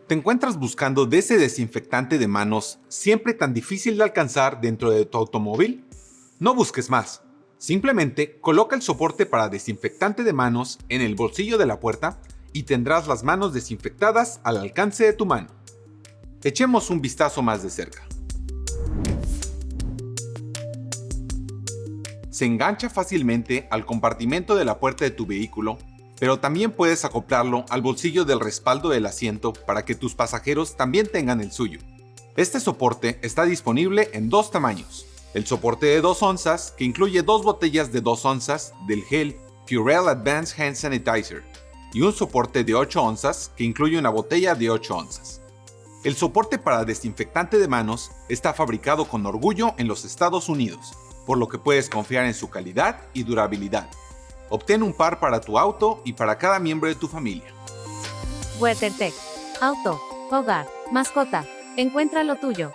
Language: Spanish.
¿Te encuentras buscando de ese desinfectante de manos siempre tan difícil de alcanzar dentro de tu automóvil? No busques más. Simplemente coloca el soporte para desinfectante de manos en el bolsillo de la puerta y tendrás las manos desinfectadas al alcance de tu mano. Echemos un vistazo más de cerca. Se engancha fácilmente al compartimento de la puerta de tu vehículo, pero también puedes acoplarlo al bolsillo del respaldo del asiento para que tus pasajeros también tengan el suyo. Este soporte está disponible en dos tamaños: el soporte de 2 onzas, que incluye 2 botellas de 2 onzas del gel Purell Advanced Hand Sanitizer, y un soporte de 8 onzas, que incluye una botella de 8 onzas. El soporte para desinfectante de manos está fabricado con orgullo en los Estados Unidos, por lo que puedes confiar en su calidad y durabilidad. Obtén un par para tu auto y para cada miembro de tu familia. WeatherTech. Auto, hogar, mascota. Encuentra lo tuyo.